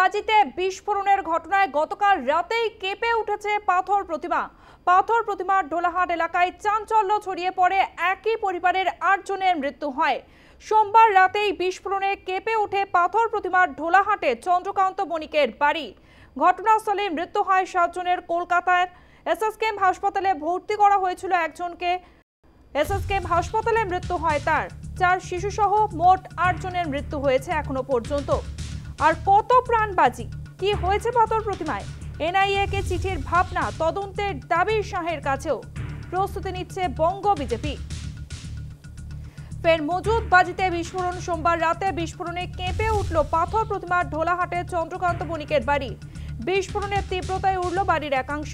বাজিতে বিস্ফোরণের ঘটনায় গতকাল রাতেই কেঁপে উঠেছে পাথর প্রতিমা। পাথর প্রতিমার ঢোলাহাট এলাকায় চাঞ্চল্য ছড়িয়ে পড়ে, একই পরিবারের 8 জনের মৃত্যু হয়। সোমবার রাতেই বিস্ফোরণে কেঁপে ওঠে পাথর প্রতিমার ঢোলাহাটে চন্দ্রকান্ত বণিকের বাড়ি। ঘটনাস্থলে মৃত্যু হয় 7 জনের। কলকাতার এসএসকেএম হাসপাতালে ভর্তি করা হয়েছিল একজনকে। এসএসকেএম হাসপাতালে মৃত্যু হয় তার। 4 শিশু সহ মোট 8 জনের মৃত্যু হয়েছে এখনো পর্যন্ত। আর কত প্রাণবাজি, কি হয়েছে পাথর প্রতিমায়? এনআইএ কে চিঠির ভাবনা, তদন্তের দাবি শাহের কাছেও। প্রস্তুতি নিচ্ছে বঙ্গ বিজেপি। ফের মজুদ বাজিতে বিস্ফোরণ। সোমবার রাতে বিস্ফোরণে কেঁপে উঠল পাথর প্রতিমার ঢোলাহাটে চন্দ্রকান্ত বণিকের বাড়ি। বিস্ফোরণের তীব্রতায় উড়ল বাড়ির একাংশ।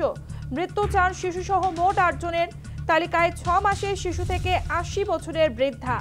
মৃত্যু 4 শিশু সহ মোট 8 জনের। তালিকায় 6 মাসের শিশু থেকে 80 বছরের বৃদ্ধা।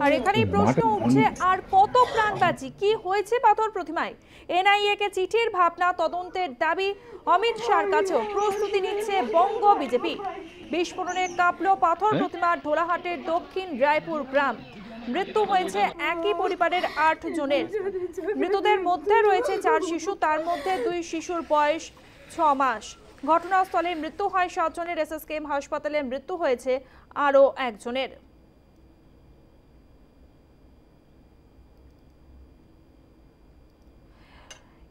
আর এখানেই প্রশ্ন উঠছে, আর কত প্রাণবাজি, কি হয়েছে পাথর প্রতিমায়? এনআইএ কে চিঠির ভাবনা, তদন্তের দাবি অমিত শাহর কাছেও। প্রস্তুতি নিচ্ছে বঙ্গ বিজেপি। বিস্ফোরণে কাঁপলো পাথর প্রতিমার ঢোলাহাটের দক্ষিণ রায়পুর গ্রাম। মৃত্যু হয়েছে একই পরিবারের 8 জনের। মৃতদের মধ্যে রয়েছে 4 শিশু, তার মধ্যে 2 শিশুর বয়স 6 মাস। ঘটনাস্থলে মৃত্যু হয় 7 জনের। এসএসকেএম হাসপাতালে মৃত্যু হয়েছে আরও 1 জনের।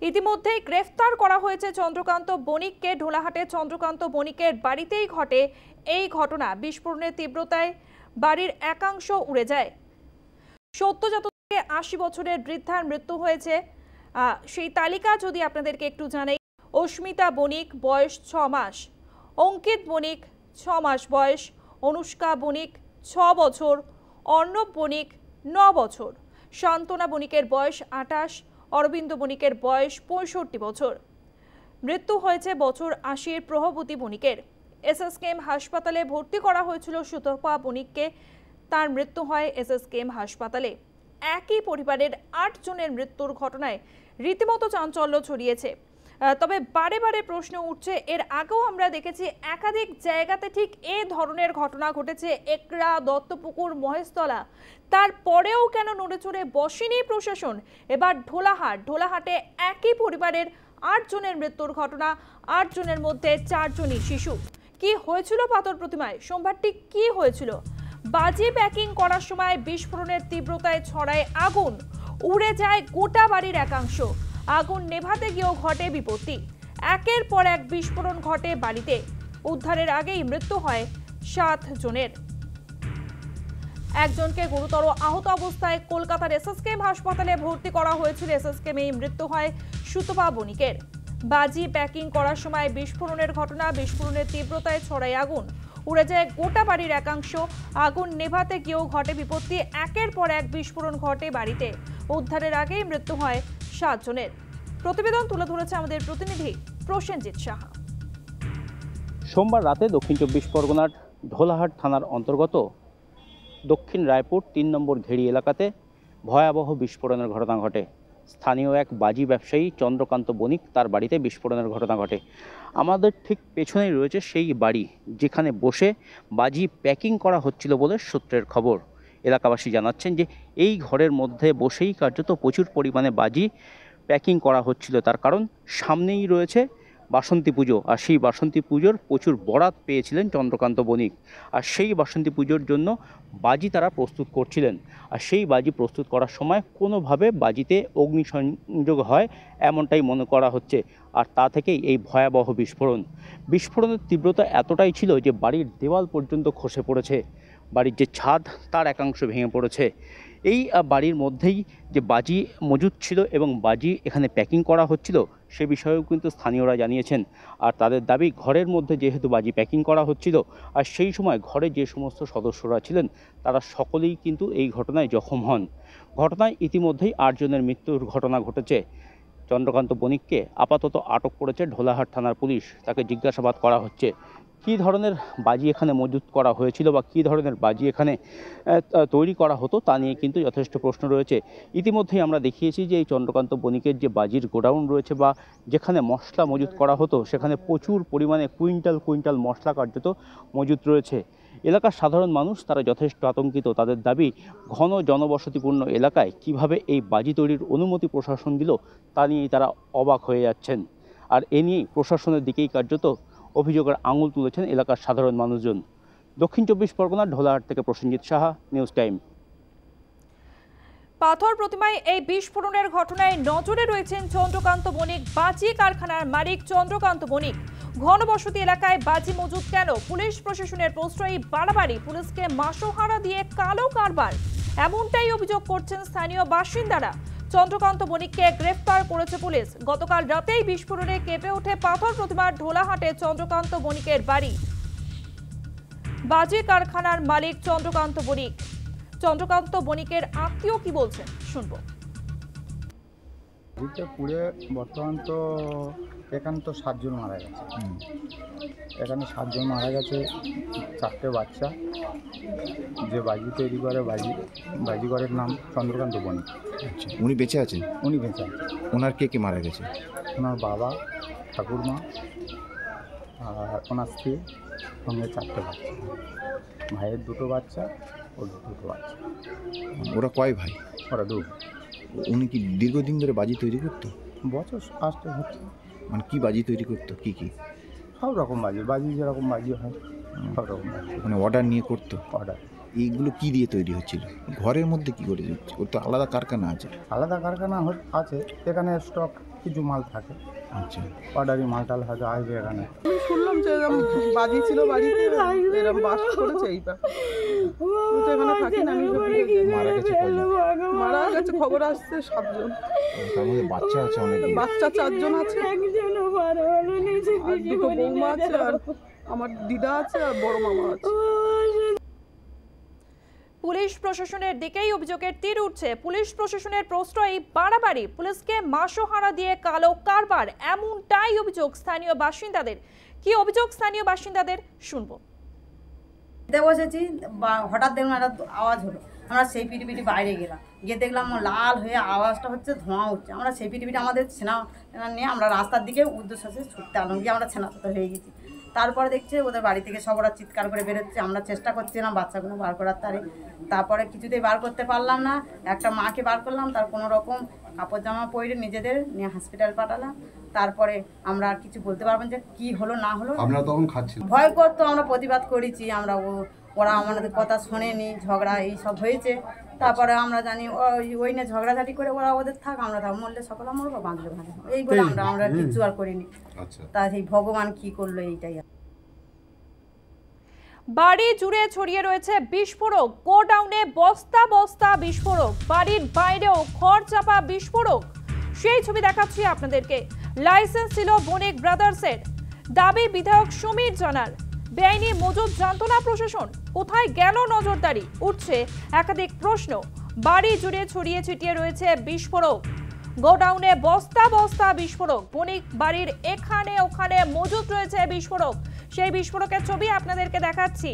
ইতিমধ্যেই গ্রেফতার করা হয়েছে চন্দ্রকান্ত বণিককে। ঢোলাহাটে চন্দ্রকান্ত বণিকের বাড়িতেই ঘটে এই ঘটনা। বিস্ফোরণের তীব্রতায় বাড়ির একাংশ উড়ে যায়। সদ্যজাত থেকে 80 বছরের বৃদ্ধার মৃত্যু হয়েছে। সেই তালিকা যদি আপনাদেরকে একটু জানাই, অস্মিতা বণিক, বয়স 6 মাস। অঙ্কিত বণিক, 6 মাস বয়স। অনুষ্কা বণিক, 6 বছর। অর্ণব বণিক, 9 বছর। শান্তনা বণিকের বয়স 28। অরবিন্দ বণিকের বয়স 65 বছর। মৃত্যু হয়েছে বছর 80-র প্রভবতী বণিকের। এসএসকেএম হাসপাতালে ভর্তি করা হয়েছিল সুতপা বণিককে। তার মৃত্যু হয় এসএসকেএম হাসপাতালে। একই পরিবারের 8 জনের মৃত্যুর ঘটনায় রীতিমতো চাঞ্চল্য ছড়িয়েছে। তবে বারে বারে প্রশ্ন উঠছে, এর আগেও আমরা দেখেছি একাধিক জায়গাতে ঠিক এই ধরনের ঘটনা ঘটেছে। একরা, দত্তপুকুর, মহেশতলা। তারপরেও কেন নড়েচড়ে বসেনি প্রশাসন? এবার ঢোলাহাটে একই পরিবারের 8 জনের মৃত্যুর ঘটনা। 8 জনের মধ্যে 4 জনই শিশু। কি হয়েছিল পাথর প্রতিমায়? সোমবারটি কি হয়েছিল? বাজি প্যাকিং করার সময় বিস্ফোরণের তীব্রতায় ছড়ায় আগুন। উড়ে যায় গোটা বাড়ির একাংশ। আগুন নেভাতে গিয়েও ঘটে বিপত্তি। একের পর এক বিস্ফোরণ ঘটে বাড়িতে। উদ্ধারের আগেই মৃত্যু হয় 7 জনের। একজনকে গুরুতর আহত অবস্থায় কলকাতার এসএসকেএম হাসপাতালে ভর্তি করা হয়েছিল। এসএসকেএমে মৃত্যু হয় সুতপা বণিকের। বাজি প্যাকিং করার সময় বিস্ফোরণের ঘটনা। বিস্ফোরণের তীব্রতায় ছড়ায় আগুন। উড়ে যায় গোটা বাড়ির একাংশ। আগুন নেভাতে গিয়েও ঘটে বিপত্তি। একের পর এক বিস্ফোরণ ঘটে বাড়িতে। উদ্ধারের আগেই মৃত্যু হয় 7 জনের। প্রতিবেদন তুলে ধরেছে আমাদের প্রতিনিধি প্রসেনজিৎ সাহা। সোমবার রাতে দক্ষিণ 24 পরগনার ঢোলাহাট থানার অন্তর্গত দক্ষিণ রায়পুর 3 নম্বর ঘেরি এলাকাতে ভয়াবহ বিস্ফোরণের ঘটনা ঘটে। স্থানীয় এক বাজি ব্যবসায়ী চন্দ্রকান্ত বণিক, তার বাড়িতে বিস্ফোরণের ঘটনা ঘটে। আমাদের ঠিক পেছনেই রয়েছে সেই বাড়ি, যেখানে বসে বাজি প্যাকিং করা হচ্ছিল বলে সূত্রের খবর। এলাকাবাসী জানাচ্ছেন যে এই ঘরের মধ্যে বসেই কার্যত প্রচুর পরিমাণে বাজি প্যাকিং করা হচ্ছিল। তার কারণ সামনেই রয়েছে বাসন্তী পুজো, আর সেই বাসন্তী পুজোর প্রচুর বরাত পেয়েছিলেন চন্দ্রকান্ত বণিক। আর সেই বাসন্তী পুজোর জন্য বাজি তারা প্রস্তুত করছিলেন। আর সেই বাজি প্রস্তুত করার সময় কোনোভাবে বাজিতে অগ্নিসংযোগ হয় এমনটাই মনে করা হচ্ছে। আর তা থেকেই এই ভয়াবহ বিস্ফোরণের তীব্রতা এতটাই ছিল যে বাড়ির দেওয়াল পর্যন্ত খসে পড়েছে। বাড়ির যে ছাদ তার একাংশ ভেঙে পড়েছে। এই বাড়ির মধ্যেই যে বাজি মজুদ ছিল এবং বাজি এখানে প্যাকিং করা হচ্ছিল সে বিষয়েও কিন্তু স্থানীয়রা জানিয়েছেন। আর তাদের দাবি, ঘরের মধ্যে যেহেতু বাজি প্যাকিং করা হচ্ছিল আর সেই সময় ঘরে যে সমস্ত সদস্যরা ছিলেন তারা সকলেই কিন্তু এই ঘটনায় জখম হন। ঘটনায় ইতিমধ্যেই 8 জনের মৃত্যুর ঘটনা ঘটেছে। চন্দ্রকান্ত বণিককে আপাতত আটক করেছে ঢোলাহাট থানার পুলিশ। তাকে জিজ্ঞাসাবাদ করা হচ্ছে। কী ধরনের বাজি এখানে মজুত করা হয়েছিল বা কী ধরনের বাজি এখানে তৈরি করা হতো তা নিয়ে কিন্তু যথেষ্ট প্রশ্ন রয়েছে। ইতিমধ্যেই আমরা দেখিয়েছি যে এই চন্দ্রকান্ত বণিকের যে বাজির গোডাউন রয়েছে বা যেখানে মশলা মজুত করা হতো সেখানে প্রচুর পরিমাণে কুইন্টাল কুইন্টাল মশলা কার্যত মজুত রয়েছে। এলাকার সাধারণ মানুষ তারা যথেষ্ট আতঙ্কিত। তাদের দাবি, ঘন জনবসতিপূর্ণ এলাকায় কিভাবে এই বাজি তৈরির অনুমতি প্রশাসন দিল তা নিয়েই তারা অবাক হয়ে যাচ্ছেন। আর এ নিয়েই প্রশাসনের দিকেই কার্যত অভিযোগের আঙুল তুলেছেন এলাকার সাধারণ মানুষজন। দক্ষিণ 24 পরগনার ঢোলাহাট থেকে প্রসেনজিৎ সাহা, নিউজ টাইম। পাথর প্রতিমায় এই বিস্ফোরণের ঘটনায় নজরে রয়েছেন চন্দ্রকান্ত বণিক, বাজি কারখানার মালিক চন্দ্রকান্ত বণিক। ঘনবসতি এলাকায় বাজি মজুত কেন? পুলিশ প্রশাসনের প্রশ্রয়ী বাড়াবাড়ি, পুলিশকে মাসোহারা দিয়ে কালো কারবার, এমনটাই অভিযোগ করছেন স্থানীয় বাসিন্দারা। চন্দ্রকান্ত বণিককে গ্রেফতার করেছে পুলিশ। গতকাল রাতেই বিস্ফোরণে কেঁপে ওঠে পাথর প্রতিমার ঢোলাহাটে চন্দ্রকান্ত বণিকের বাড়ি। বাজি কারখানার মালিক চন্দ্রকান্ত বণিক। চন্দ্রকান্ত বণিকের আত্মীয় কি বলছেন শুনবো। পুড়ে বর্তমান তো এখানে তো 7 জন মারা গেছে। এখানে 7 জন মারা গেছে, 4টে বাচ্চা। যে বাজি তৈরি করে বাজিগরের নাম চন্দ্রকান্ত বণিক। আচ্ছা, উনি বেঁচে আছেন? উনি বেঁচে আছেন। ওনার কে মারা গেছে? ওনার বাবা, ঠাকুরমা আর ওনার স্ত্রী, সঙ্গে 4টে বাচ্চা। ভাইয়ের 2টো বাচ্চা, ওর 2টো বাচ্চা। ওরা কয় ভাই? ওরা 2। উনি কি দীর্ঘদিন ধরে বাজি তৈরি করতো? বছর আসতে হচ্ছে। মানে কি বাজি তৈরি করতো? কি সব রকম বাজি যেরকম বাজি হয় সব রকম বাজি। মানে অর্ডার নিয়ে করতো? অর্ডার। এইগুলো কি দিয়ে তৈরি হচ্ছিল? ঘরের মধ্যে কি করে? ওর তো আলাদা কারখানা আছে। আলাদা কারখানা আছে, এখানে স্টক কিছু মাল থাকে। আচ্ছা, অর্ডারি মালটাল হয়তো আসবে এখানে। আমি শুনলাম যে এরকম বাজি ছিল বাড়িতে, এরকম বাস করেছে। এইটা তো এখানে থাকি না। আমি মারা গেছে কয়জন? মারা গেছে খবর আসছে 7 জন। তার মধ্যে বাচ্চা আছে অনেক। বাচ্চা 4 জন আছে, আর 2টো বৌমা আছে, আর আমার দিদা আছে, আর বড় মামা আছে। পুলিশ প্রশাসনের দিকেই অভিযোগের তীর উঠছে। পুলিশ প্রশাসনের প্রশ্রয়ী বাড়াবাড়ি, পুলিশকে মাসোহারা দিয়ে কালো কারবার, এমনটাই অভিযোগ স্থানীয় বাসিন্দাদের। কি অভিযোগ স্থানীয় বাসিন্দাদের শুনবো। বসেছি, হঠাৎ দেখলাম একটা আওয়াজ হলো। আমরা সেই পিটিপিটি বাইরে গেলাম, গিয়ে দেখলাম লাল হয়ে আওয়াজটা হচ্ছে, ধোঁয়া উঠছে। আমরা সেই পিটিপিটি আমাদের ছেনা নিয়ে আমরা রাস্তার দিকে উদ্দেশ্যে ছুটতে আনলাম, গিয়ে আমরা ছেনা ছুটে হয়ে গেছি। তারপরে দেখছি ওদের বাড়ি থেকে সব ওরা চিৎকার করে বেরোচ্ছে। আমরা চেষ্টা করছিলাম বাচ্চাগুলো বার করার তারপরে কিছুতেই বার করতে পারলাম না। একটা মাকে বার করলাম, তার কোনো রকম কাপড় জামা পরে নিজেদের নিয়ে হসপিটাল পাঠালাম। তারপরে আমরা আর কিছু বলতে পারবো যে কি হলো না হলো। আমরা তখন খাচ্ছি, ভয় করতো, আমরা প্রতিবাদ করেছি। আমরা ওরা আমাদের কথা শোনেনি, ঝগড়া এই সব হয়েছে। তারপরে আমরা জানি ওই নিয়ে ঝগড়াঝাটি করে ওরা ওদের থাক, আমরা থাক, মরলে সকলে মরবো, বাঁধলে বাঁধবো, এইগুলো আমরা কিচ্ছু আর করিনি। তা সেই ভগবান কি করলো এইটাই। বাড়ি জুড়ে ছড়িয়ে রয়েছে বিস্ফোরক, গোডাউনে বস্তা বস্তা বিস্ফোরক, বাড়ির বাইরেও খড় চাপা বিস্ফোরক। সেই ছবি দেখাচ্ছি আপনাদেরকে। লাইসেন্স ছিল বণিক ব্রাদার্সের, দাবি বিধায়ক সমীর জানার। বেআইনি মজুদ জানত না প্রশাসন, কোথায় গেল নজরদারি? উঠছে একাধিক প্রশ্ন। বাড়ি জুড়ে ছড়িয়ে ছিটিয়ে রয়েছে বিস্ফোরক, গোডাউনে বস্তা বস্তা বিস্ফোরক, বণিক বাড়ির এখানে ওখানে মজুদ রয়েছে বিস্ফোরক। সেই বিস্ফোরকের ছবি আপনাদেরকে দেখাচ্ছি।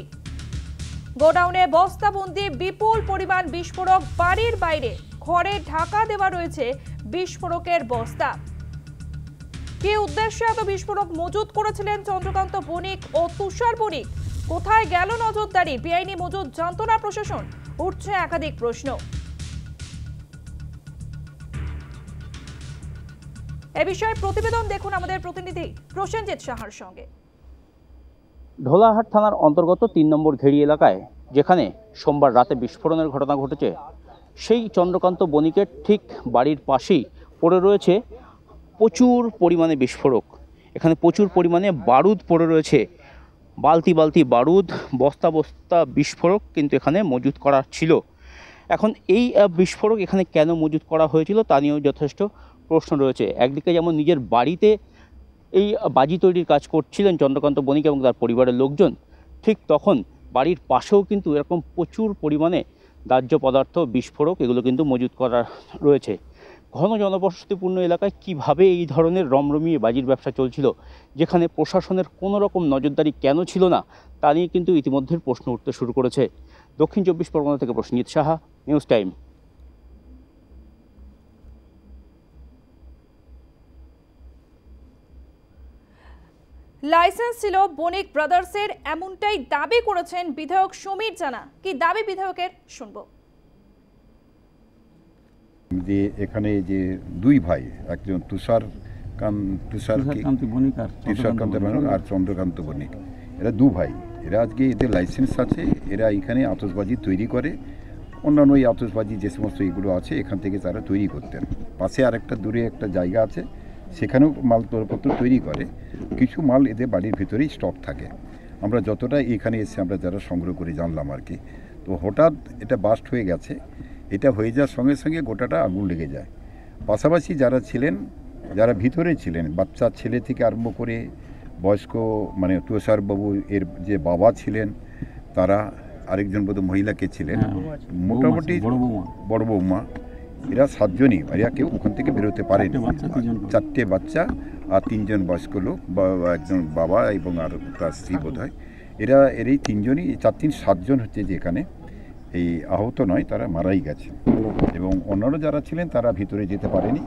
গোডাউনে বস্তাবন্দি বিপুল পরিমাণ বিস্ফোরক, বাড়ির বাইরে খড়ে ঢাকা দেওয়া রয়েছে বিস্ফোরকের বস্তা। কি উদ্দেশ্যে এত বিস্ফোরক মজুত করেছিলেন চন্দ্রকান্ত বণিক ও তুষার বণিক? কোথায় গেল নজরদারি? বেআইনি মজুদ জানত না প্রশাসন? উঠছে একাধিক প্রশ্ন। এ বিষয়ে প্রতিবেদন দেখুন আমাদের প্রতিনিধি প্রসেনজিৎ সাহার সঙ্গে। ঢোলাহাট থানার অন্তর্গত 3 নম্বর ঘেড়ি এলাকায় যেখানে সোমবার রাতে বিস্ফোরণের ঘটনা ঘটেছে, সেই চন্দ্রকান্ত বণিকের ঠিক বাড়ির পাশেই পড়ে রয়েছে প্রচুর পরিমাণে বিস্ফোরক। এখানে প্রচুর পরিমাণে বারুদ পড়ে রয়েছে, বালতি বালতি বারুদ, বস্তা বস্তা বিস্ফোরক কিন্তু এখানে মজুত করা ছিল। এখন এই বিস্ফোরক এখানে কেন মজুত করা হয়েছিল তা নিয়েও যথেষ্ট প্রশ্ন রয়েছে। একদিকে যেমন নিজের বাড়িতে এই বাজি তৈরির কাজ করছিলেন চন্দ্রকান্ত বণিক এবং তার পরিবারের লোকজন, ঠিক তখন বাড়ির পাশেও কিন্তু এরকম প্রচুর পরিমাণে দাহ্য পদার্থ, বিস্ফোরক এগুলো কিন্তু মজুত করা রয়েছে। ঘন জনবসতিপূর্ণ এলাকায় কিভাবে এই ধরনের রমরমিয়ে বাজির ব্যবসা চলছিল, যেখানে প্রশাসনের কোনো রকম নজরদারি কেন ছিল না, তা নিয়ে কিন্তু ইতিমধ্যে প্রশ্ন উঠতে শুরু করেছে। দক্ষিণ 24 পরগনা থেকে Prosenjit Saha, news time. Licence ছিল বণিক ব্রাদার্সের, এমনটাই দাবি করেছেন বিধায়ক সমীর জানা। কি দাবি বিধায়কের, শুনবো। যে এখানে যে দুই ভাই, একজন তুষারকান্ত বণিক আর চন্দ্রকান্ত বণিক, এরা দু ভাই। এরা আজকে এদের লাইসেন্স আছে, এরা এখানে আতশবাজি তৈরি করে। অন্যান্য এই আতশবাজি যে সমস্ত এগুলো আছে এখান থেকে তারা তৈরি করতেন। পাশে আর একটা দূরে একটা জায়গা আছে, সেখানেও মালপত্র তৈরি করে। কিছু মাল এদের বাড়ির ভিতরেই স্টক থাকে। আমরা যতটা এখানে এসে আমরা যারা সংগ্রহ করে জানলাম আর কি, তো হঠাৎ এটা বাস্ট হয়ে গেছে। এটা হয়ে যাওয়ার সঙ্গে সঙ্গে গোটাটা আগুন লেগে যায়। পাশাপাশি যারা ছিলেন, যারা ভিতরে ছিলেন, বাচ্চা ছেলে থেকে আরম্ভ করে বয়স্ক, মানে তুষারবাবু এর যে বাবা ছিলেন, তারা আরেকজন বোধ মহিলাকে ছিলেন, মোটামুটি বড় বৌমা, এরা 7 জনই। এরা কেউ ওখান থেকে বেরোতে পারেনি। 4টে বাচ্চা আর 3 জন বয়স্ক লোক, একজন বাবা এবং আর তার স্ত্রী বোধ হয়। এর এই 3 জনই, 4-3 7 জন হচ্ছে যে এখানে এই আহত নয়, তারা মারাই গেছে। এবং অন্যান্য যারা ছিলেন তারা ভিতরে যেতে পারেনি,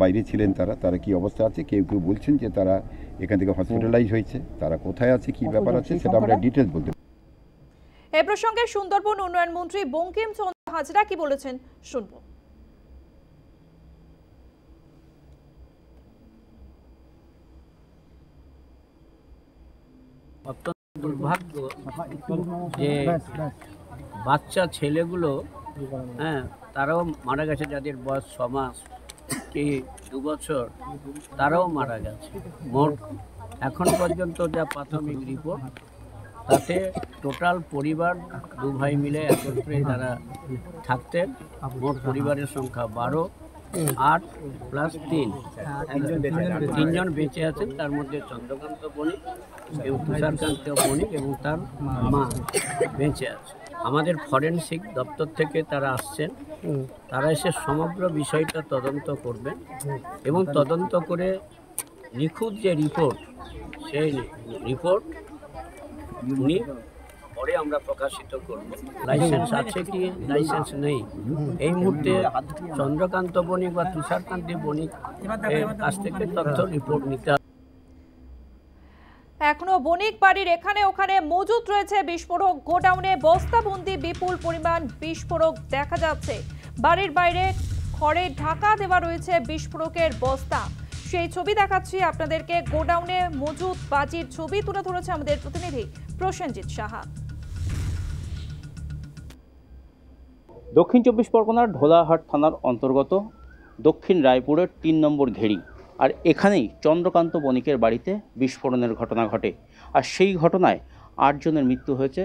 বাইরে ছিলেন। তারা কি অবস্থা আছে, কেউ কেউ বলছেন যে তারা এখান থেকে হসপিটালাইজ হয়েছে। তারা কোথায় আছে, কি ব্যাপার আছে, সেটা আমরা ডিটেলস বলতে। এ প্রসঙ্গে সুন্দরবন উন্নয়ন মন্ত্রী বঙ্কিমচন্দ্র হাজরা কি বলেছেন, শুনবো। অত্যন্ত দুর্ভাগ্য যে বাচ্চা ছেলেগুলো, তারাও মারা গেছে, যাদের বয়স 6 মাস কি 2 বছর, তারাও মারা গেছে। মোট এখন পর্যন্ত যা প্রাথমিক রিপোর্ট, তাতে টোটাল পরিবার 2 ভাই মিলে একত্রে তারা থাকতেন। মোট পরিবারের সংখ্যা 12, 8 প্লাস 3, 3 জন বেঁচে আছেন। তার মধ্যে চন্দ্রকান্ত বণিক এবং তুষারকান্ত বণিক এবং তার মা বেঁচে আছে। আমাদের ফরেনসিক দপ্তর থেকে তারা আসছেন, তারা এসে সমগ্র বিষয়টা তদন্ত করবেন এবং তদন্ত করে নিখুঁত যে রিপোর্ট, সেই রিপোর্ট পরে আমরা প্রকাশিত করব। লাইসেন্স আছে কি লাইসেন্স নেই, এই মুহূর্তে চন্দ্রকান্ত বণিক বা তুষারকান্ত বণিক এর কাছ থেকে তথ্য রিপোর্ট নিতে হবে। এখনো বণিক বাড়ির এখানে ওখানে মজুত রয়েছে বিস্ফোরক। গোডাউনে বস্তাবন্দি বিপুল পরিমাণ বিস্ফোরক দেখা যাচ্ছে। বাড়ির বাইরে খড়ে ঢাকা দেওয়া রয়েছে বিস্ফোরকের বস্তা। সেই ছবি দেখাচ্ছি আপনাদেরকে। গোডাউনে মজুত বাজির ছবি তুলে ধরেছে আমাদের প্রতিনিধি প্রসেনজিৎ সাহা। দক্ষিণ 24 পরগনার ঢোলাহাট থানার অন্তর্গত দক্ষিণ রায়পুরের 3 নম্বর ঘেড়ি, আর এখানেই চন্দ্রকান্ত বণিকের বাড়িতে বিস্ফোরণের ঘটনা ঘটে। আর সেই ঘটনায় 8 জনের মৃত্যু হয়েছে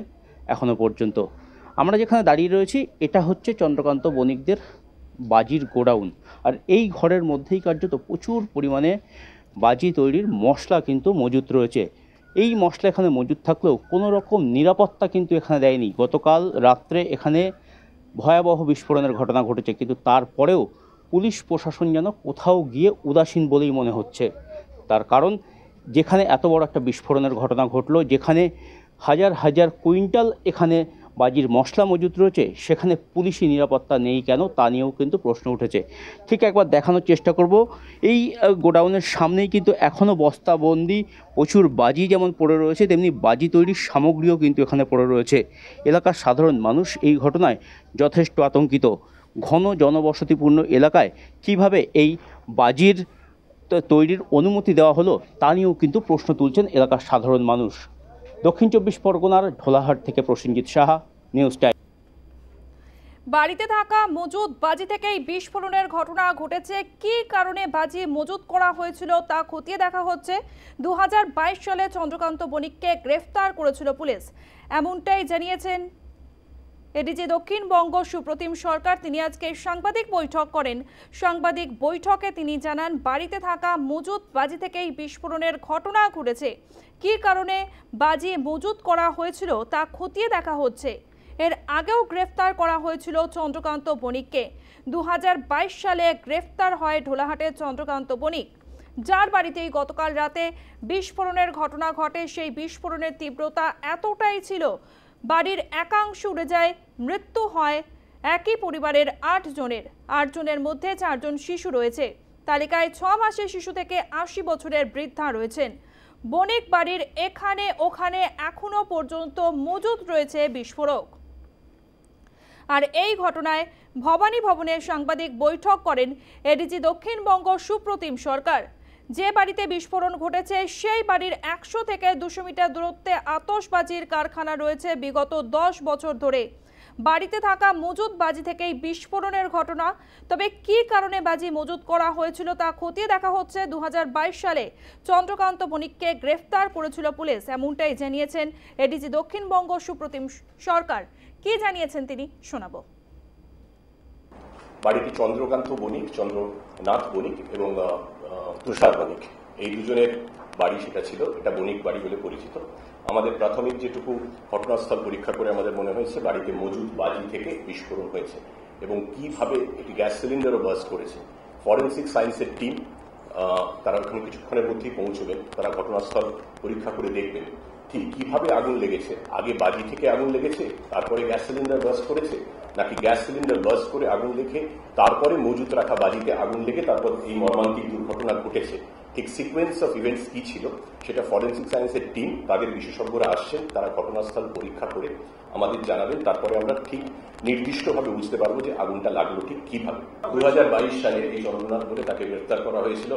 এখনও পর্যন্ত। আমরা যেখানে দাঁড়িয়ে রয়েছি, এটা হচ্ছে চন্দ্রকান্ত বণিকদের বাজির গোডাউন। আর এই ঘরের মধ্যেই কার্যত প্রচুর পরিমাণে বাজি তৈরির মশলা কিন্তু মজুত রয়েছে। এই মশলা এখানে মজুত থাকলেও কোনো রকম নিরাপত্তা কিন্তু এখানে দেয়নি। গতকাল রাত্রে এখানে ভয়াবহ বিস্ফোরণের ঘটনা ঘটেছে, কিন্তু তারপরেও পুলিশ প্রশাসন যেন কোথাও গিয়ে উদাসীন বলেই মনে হচ্ছে। তার কারণ, যেখানে এত বড় একটা বিস্ফোরণের ঘটনা ঘটলো, যেখানে হাজার হাজার কুইন্টাল এখানে বাজির মশলা মজুত রয়েছে, সেখানে পুলিশি নিরাপত্তা নেই কেন, তা নিয়েও কিন্তু প্রশ্ন উঠেছে। ঠিক একবার দেখানোর চেষ্টা করব। এই গোডাউনের সামনেই কিন্তু এখনও বস্তাবন্দি প্রচুর বাজি যেমন পড়ে রয়েছে, তেমনি বাজি তৈরির সামগ্রীও কিন্তু এখানে পড়ে রয়েছে। এলাকার সাধারণ মানুষ এই ঘটনায় যথেষ্ট আতঙ্কিত। ঘন জনবসতিপূর্ণ এলাকায় কিভাবে এই বাজির তৈরির অনুমতি দেওয়া হলো, তা নিয়েও কিন্তু প্রশ্ন তুলছেন এলাকার সাধারণ মানুষ। দক্ষিণ 24 পরগনার ঢোলাহাট থেকে প্রসেনজিৎ সাহা, নিউজ টাইম। বাড়িতে থাকা মজুদ বাজি থেকেই বিস্ফোরণের ঘটনা ঘটেছে। কী কারণে বাজি মজুত করা হয়েছিল তা খতিয়ে দেখা হচ্ছে। 2022 সালে চন্দ্রকান্ত বণিককে গ্রেফতার করেছিল পুলিশ, এমনটাই জানিয়েছেন এডিজি দক্ষিণবঙ্গ সুপ্রতিম সরকার। তিনি আজকে সাংবাদিক বৈঠক করেন। সাংবাদিক বৈঠকে তিনি জানান, বাড়িতে থাকা মজুত বাজি থেকেই বিস্ফোরণের ঘটনা ঘটেছে। কী কারণে বাজি মজুত করা হয়েছিল তা খতিয়ে দেখা হচ্ছে। এর আগেও গ্রেফতার করা হয়েছিল চন্দ্রকান্ত বণিককে। 2022 সালে গ্রেফতার হয় ঢোলাহাটের চন্দ্রকান্ত বণিক, যার বাড়িতেই গতকাল রাতে বিস্ফোরণের ঘটনা ঘটে। সেই বিস্ফোরণের তীব্রতা এতটাই ছিল, বাড়ির একাংশ উড়ে যায়, মৃত্যু হয় একই পরিবারের 8 জনের। 8 জনের মধ্যে 4 জন শিশু রয়েছে। তালিকায় 6 মাসের শিশু থেকে 80 বছরের বৃদ্ধা রয়েছেন। বণিক বাড়ির এখানে ওখানে এখনো পর্যন্ত মজুদ রয়েছে বিস্ফোরক। আর এই ঘটনায় ভবানী ভবনে সাংবাদিক বৈঠক করেন এডিজি দক্ষিণবঙ্গ সুপ্রতিম সরকার। যে বাড়িতে বিস্ফোরণ ঘটেছে সেই বাড়ির 100 থেকে 200 মিটার দূরত্বে আতশবাজির কারখানা রয়েছে বিগত 10 বছর ধরে। বাড়িতে থাকা মজুদ বাজি থেকেই বিস্ফোরণের ঘটনা। তবে কী কারণে বাজি মজুদ করা হয়েছিল তা খতিয়ে দেখা হচ্ছে। 2022 সালে চন্দ্রকান্ত বণিককে গ্রেফতার করেছিল পুলিশ, এমনটাই জানিয়েছেন এডিজি দক্ষিণবঙ্গ সুপ্রতিম সরকার। কি জানিয়েছেন তিনি শোনাবো। বাড়িটি চন্দ্রকান্ত বণিক, চন্দ্রনাথ বণিক এবং তুষার বণিক, এই দুজনের বাড়ি সেটা ছিল। এটা বণিক বাড়ি বলে পরিচিত। আমাদের প্রাথমিক যেটুকু ঘটনাস্থল পরীক্ষা করে আমাদের মনে হয়েছে বাড়িতে মজুদ বাজি থেকে বিস্ফোরণ হয়েছে এবং কিভাবে একটি গ্যাস সিলিন্ডারও বার্স্ট করেছে। ফরেন্সিক সায়েন্সের টিম তারা ওখানে কিছুক্ষণের মধ্যেই পৌঁছবেন। তারা ঘটনাস্থল পরীক্ষা করে দেখবেন ঠিক কিভাবে আগুন লেগেছে। আগে বাজি থেকে আগুন লেগেছে, তারপরে গ্যাস সিলিন্ডার বার্স্ট করেছে, নাকি গ্যাস সিলিন্ডার বার্স্ট করে আগুন লেগে তারপরে মজুদ রাখা বাজিতে আগুন লেগে তারপর এই মর্মান্তিক দুর্ঘটনা ঘটেছে। ঠিক সিকোয়েন্স অফ ইভেন্টস কি ছিল সেটা ফরেন্সিক সায়েন্সের টিম, তাদের বিশেষজ্ঞরা আসছেন, তারা ঘটনাস্থল পরীক্ষা করে আমাদের জানাবেন। তারপরে আমরা ঠিক নির্দিষ্টভাবে বুঝতে পারবো যে আগুনটা লাগলো ঠিক কিভাবে। 2022 সালে এই চন্দ্রনাথ বলে তাকে গ্রেফতার করা হয়েছিল।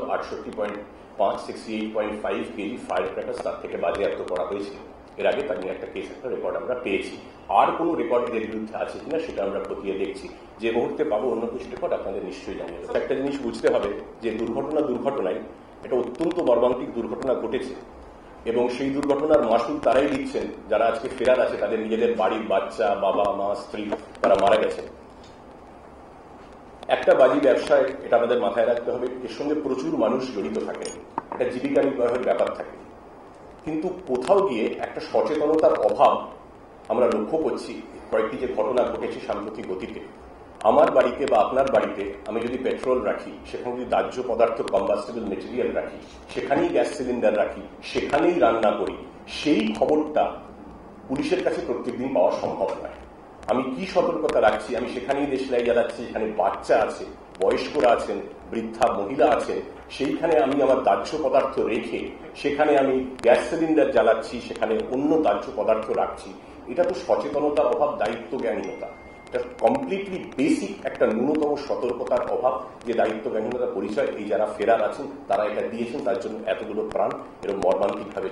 68.5 কেজি ফায়ার ক্র্যাকার্স তার থেকে বাজেয়াপ্ত করা হয়েছিল। এর আগে তার নিয়ে একটা কেস, একটা রেকর্ড আমরা পেয়েছি। আর কোনো রেকর্ড এর বিরুদ্ধে আছে কিনা সেটা আমরা খতিয়ে দেখছি। যে মুহূর্তে পাবো অন্য কিছু রেকর্ড আপনাদের নিশ্চয়ই জানিয়ে দেবো। একটা জিনিস বুঝতে হবে যে দুর্ঘটনায় এটা অত্যন্ত মর্মান্তিক দুর্ঘটনা ঘটেছে এবং সেই দুর্ঘটনার মাসুল তারাই দিচ্ছেন যারা আজকে ফেরার আছে, তাদের নিজেদের বাড়ির বাচ্চা, বাবা মা, স্ত্রী তারা মারা গেছেন। একটা বাজি ব্যবসায় এটা আমাদের মাথায় রাখতে হবে, এর সঙ্গে প্রচুর মানুষ জড়িত থাকে, একটা জীবিকা নির্বাহের ব্যাপার থাকে। কিন্তু কোথাও গিয়ে একটা সচেতনতার অভাব আমরা লক্ষ্য করছি। কয়েকটি যে ঘটনা ঘটেছে সাম্প্রতিক গতিতে, আমার বাড়িতে বা আপনার বাড়িতে আমি যদি পেট্রোল রাখি, সেখানে যদি দাহ্য পদার্থ কম্বাস্টেবল মেটেরিয়াল রাখি, সেখানেই গ্যাস সিলিন্ডার রাখি, সেখানেই রান্না করি, সেই খবরটা পুলিশের কাছে প্রত্যেকদিন পাওয়া সম্ভব নয়। আমি কি সতর্কতা রাখছি, আমি সেখানেই দেশলাই জ্বালাচ্ছি, যেখানে বাচ্চা আছে, বয়স্করা আছেন, বৃদ্ধা মহিলা আছেন, সেইখানে আমি আমার দাহ্য পদার্থ রেখে সেখানে আমি গ্যাস সিলিন্ডার জ্বালাচ্ছি, সেখানে অন্য দাহ্য পদার্থ রাখছি। এটা তো সচেতনতার অভাব, দায়িত্ব জ্ঞানহীনতা। এটা কমপ্লিটলি বেসিক একটা ন্যূনতম সতর্কতার অভাব, যে দায়িত্ব জ্ঞানহীনতার পরিচয় এই যারা ফেরার আছেন তারা এটা দিয়েছেন, তার জন্য এতগুলো প্রাণ এরকম মর্মান্তিকভাবে